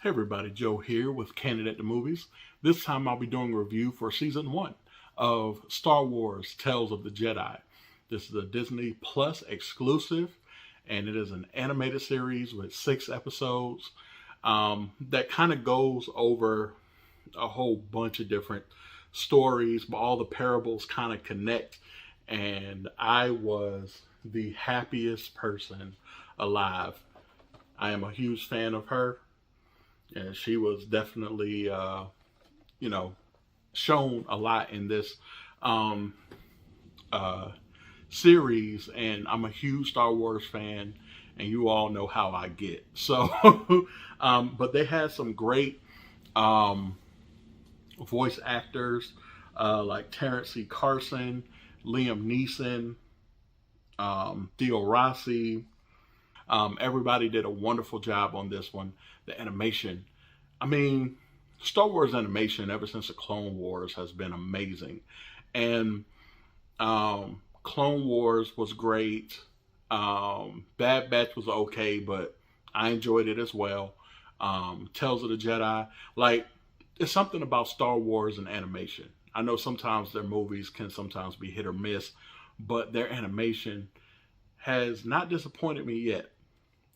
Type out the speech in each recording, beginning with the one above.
Hey everybody, Joe here with Candid at the Movies. This time I'll be doing a review for Season 1 of Star Wars Tales of the Jedi. This is a Disney Plus exclusive, and it is an animated series with 6 episodes that kind of goes over a whole bunch of different stories, but all the parables kind of connect. And I was the happiest person alive. I am a huge fan of her. And she was definitely, shown a lot in this um, series. And I'm a huge Star Wars fan, and you all know how I get. So, but they had some great voice actors like Terrence C. Carson, Liam Neeson, Theo Rossi. Everybody did a wonderful job on this one. The animation, I mean, Star Wars animation ever since the Clone Wars has been amazing. And Clone Wars was great. Bad Batch was okay, but I enjoyed it as well. Tales of the Jedi, like, it's something about Star Wars and animation. I know sometimes their movies can sometimes be hit or miss, but their animation has not disappointed me yet.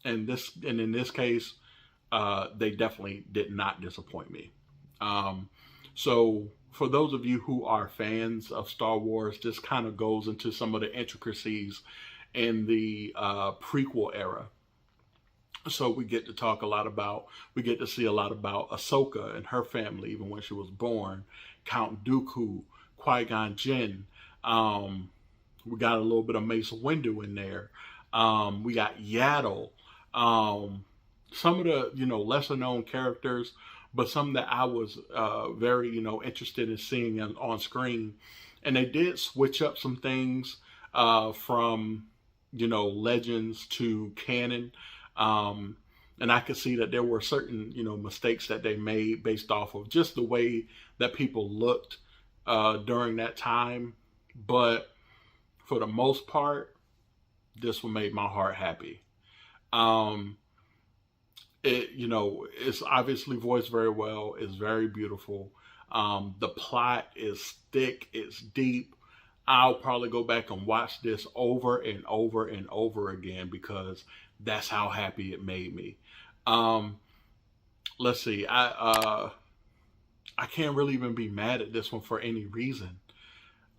And in this case, they definitely did not disappoint me. So for those of you who are fans of Star Wars, this kind of goes into some of the intricacies in the prequel era. So we get to see a lot about Ahsoka and her family, even when she was born, Count Dooku, Qui-Gon Jinn. We got a little bit of Mace Windu in there. We got Yaddle. Some of the, lesser known characters, but some that I was very, interested in seeing on screen. And they did switch up some things from, legends to canon. And I could see that there were certain, mistakes that they made based off of just the way that people looked during that time. But for the most part, this one made my heart happy. It's obviously voiced very well. It's very beautiful. The plot is thick. It's deep. I'll probably go back and watch this over and over and over again because that's how happy it made me. Let's see. I can't really even be mad at this one for any reason.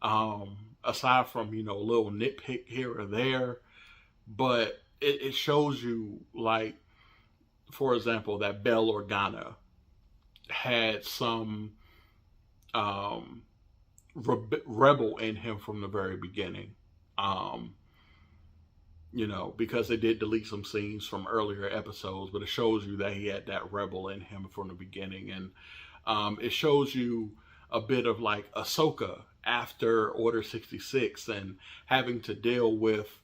Aside from, a little nitpick here or there, but it shows you, like, for example, that Bail Organa had some rebel in him from the very beginning. Because they did delete some scenes from earlier episodes, but it shows you that he had that rebel in him from the beginning. And it shows you a bit of, like, Ahsoka after Order 66 and having to deal with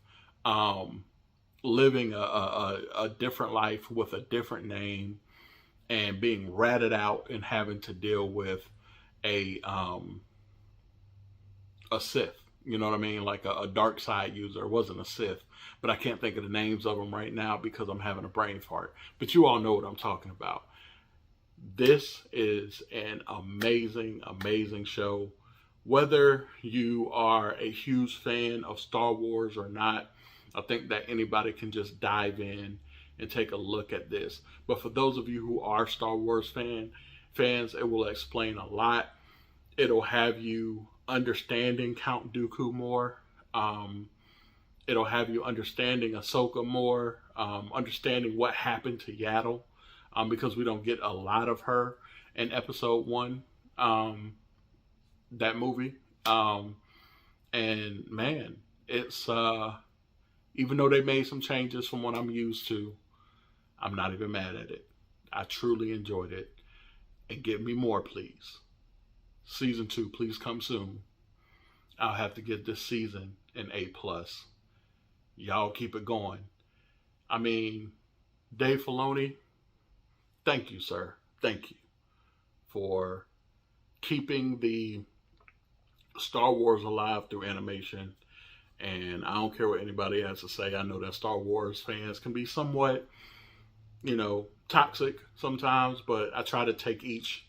living a different life with a different name and being ratted out and having to deal with a Sith. You know what I mean? Like a dark side user. It wasn't a Sith, but I can't think of the names of them right now because I'm having a brain fart. But you all know what I'm talking about. This is an amazing, amazing show. Whether you are a huge fan of Star Wars or not, I think that anybody can just dive in and take a look at this. But for those of you who are Star Wars fans, it will explain a lot. It'll have you understanding Count Dooku more. It'll have you understanding Ahsoka more, understanding what happened to Yaddle, because we don't get a lot of her in episode 1, that movie. And man, it's even though they made some changes from what I'm used to, I'm not even mad at it. I truly enjoyed it. And give me more, please. Season 2, please come soon. I'll have to give this season an A+. Y'all keep it going. I mean, Dave Filoni, thank you, sir. Thank you for keeping the Star Wars alive through animation. And I don't care what anybody has to say. I know that Star Wars fans can be somewhat, toxic sometimes, but I try to take each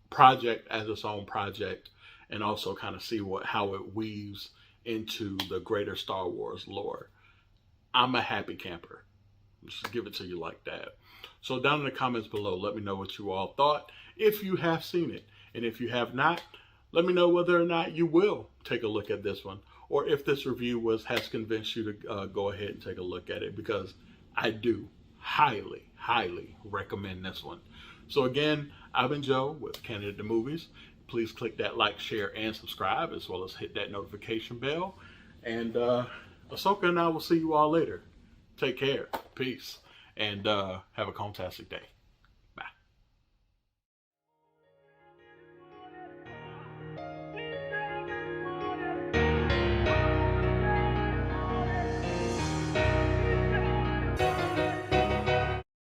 project as its own project, and also kind of see how it weaves into the greater Star Wars lore. I'm a happy camper. Just give it to you like that. So down in the comments below, let me know what you all thought, if you have seen it. And if you have not, let me know whether or not you will take a look at this one, or if this review has convinced you to go ahead and take a look at it, because I do highly, highly recommend this one. So again, I've been Joe with Candid the Movies. Please click that like, share, and subscribe, as well as hit that notification bell. And Ahsoka and I will see you all later. Take care. Peace. And have a fantastic day.